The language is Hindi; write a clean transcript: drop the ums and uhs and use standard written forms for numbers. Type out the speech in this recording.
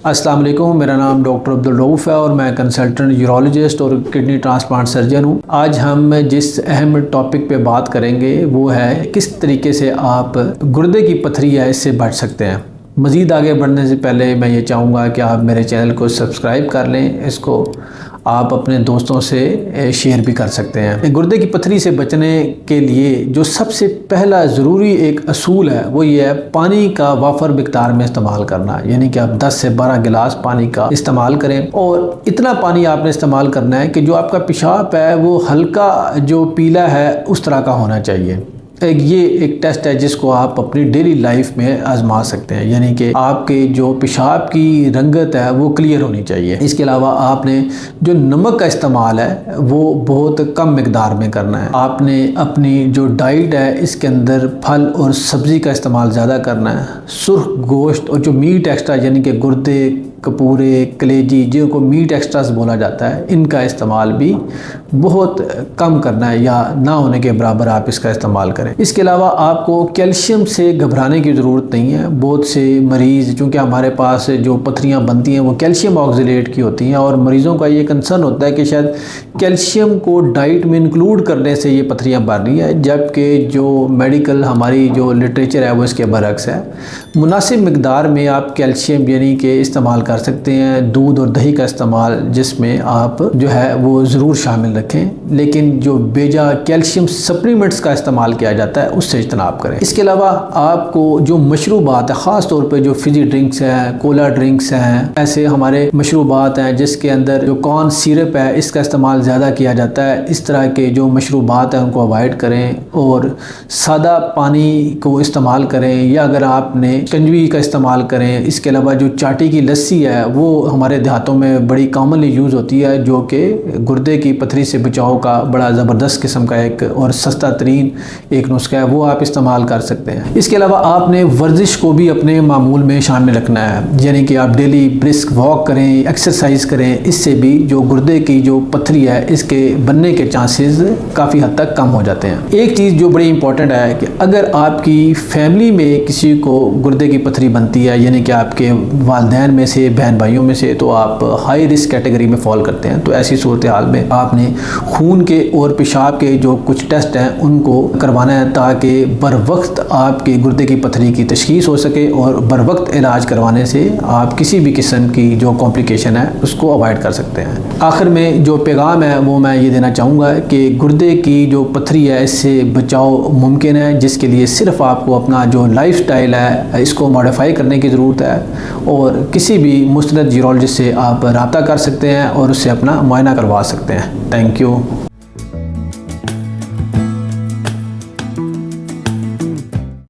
अस्सलाम वालेकुम, मेरा नाम डॉक्टर अब्दुल रऊफ़ है और मैं कंसल्टेंट यूरोलॉजिस्ट और किडनी ट्रांसप्लांट सर्जन हूँ। आज हम जिस अहम टॉपिक पे बात करेंगे वो है किस तरीके से आप गुर्दे की पथरी है इससे बच सकते हैं। मज़ीद आगे बढ़ने से पहले मैं ये चाहूँगा कि आप मेरे चैनल को सब्सक्राइब कर लें, इसको आप अपने दोस्तों से शेयर भी कर सकते हैं। गुर्दे की पथरी से बचने के लिए जो सबसे पहला ज़रूरी एक असूल है वो ये है पानी का वाफर मिक़दार में इस्तेमाल करना, यानी कि आप 10 से 12 गिलास पानी का इस्तेमाल करें और इतना पानी आपने इस्तेमाल करना है कि जो आपका पेशाब है वो हल्का जो पीला है उस तरह का होना चाहिए। ये एक टेस्ट है जिसको आप अपनी डेली लाइफ में आजमा सकते हैं, यानी कि आपके जो पेशाब की रंगत है वो क्लियर होनी चाहिए। इसके अलावा आपने जो नमक का इस्तेमाल है वो बहुत कम मिकदार में करना है। आपने अपनी जो डाइट है इसके अंदर फल और सब्ज़ी का इस्तेमाल ज़्यादा करना है। सुर्ख गोश्त और जो मीट एक्स्ट्रा यानी कि गुर्दे, कपूरे, कलेजी जिनको मीट एक्स्ट्रास बोला जाता है, इनका इस्तेमाल भी बहुत कम करना है या ना होने के बराबर आप इसका इस्तेमाल करें। इसके अलावा आपको कैल्शियम से घबराने की ज़रूरत नहीं है। बहुत से मरीज़, चूँकि हमारे पास जो पथरियाँ बनती हैं वो कैल्शियम ऑक्सलेट की होती हैं और मरीज़ों का ये कंसर्न होता है कि शायद कैल्शियम को डाइट में इंक्लूड करने से ये पथरियाँ बन रही हैं, जबकि जो मेडिकल हमारी जो लिटरेचर है वो इसके बरक्स है। मुनासिब मिकदार में आप कैल्शियम यानी कि इस्तेमाल कर सकते हैं। दूध और दही का इस्तेमाल जिसमें आप जो है वो ज़रूर शामिल रखें, लेकिन जो बेजा कैल्शियम सप्लीमेंट्स का इस्तेमाल किया जाता है उससे इज्तनाब करें। इसके अलावा आपको जो मशरूबात है, ख़ास तौर पे जो फिजी ड्रिंक्स हैं, कोला ड्रिंक्स हैं, ऐसे हमारे मशरूबात हैं जिसके अंदर जो कॉर्न सिरप है इसका इस्तेमाल ज़्यादा किया जाता है, इस तरह के जो मशरूबात हैं उनको अवॉइड करें और सादा पानी को इस्तेमाल करें या अगर आपने शिकंजवी का इस्तेमाल करें। इसके अलावा जो चाटी की लस्सी है वो हमारे देहातों में बड़ी कॉमनली यूज़ होती है, जो कि गुर्दे की पथरी से बचाव का बड़ा ज़बरदस्त किस्म का एक और सस्ता तरीन एक नुस्खा है, वो आप इस्तेमाल कर सकते हैं। इसके अलावा आपने वर्जिश को भी अपने मामूल में शामिल रखना है, यानी कि आप डेली ब्रिस्क वॉक करें, एक्सरसाइज करें। इससे भी जो गुर्दे की जो पथरी है इसके बनने के चांसेस काफ़ी हद तक कम हो जाते हैं। एक चीज़ जो बड़ी इंपॉर्टेंट है कि अगर आपकी फैमिली में किसी को गुर्दे की पथरी बनती है, यानी कि आपके वालिदैन में से, बहन भाइयों में से, तो आप हाई रिस्क कैटेगरी में फॉल करते हैं। तो ऐसी सूरत हाल में आपने खून के और पेशाब के जो कुछ टेस्ट हैं उनको करवाना है ताकि बर वक्त आपके गुर्दे की पथरी की तशख़ीस हो सके और बर वक्त इलाज करवाने से आप किसी भी किस्म की जो कॉम्प्लिकेशन है उसको अवॉइड कर सकते हैं। आखिर में जो पैगाम है वो मैं ये देना चाहूँगा कि गुर्दे की जो पथरी है इससे बचाव मुमकिन है, जिसके लिए सिर्फ आपको अपना जो लाइफ स्टाइल है इसको मॉडिफाई करने की ज़रूरत है और किसी भी मुस्तनद यूरोलॉजिस्ट से आप रब्ता कर सकते हैं और उससे अपना मुआयना करवा सकते हैं। Thank you.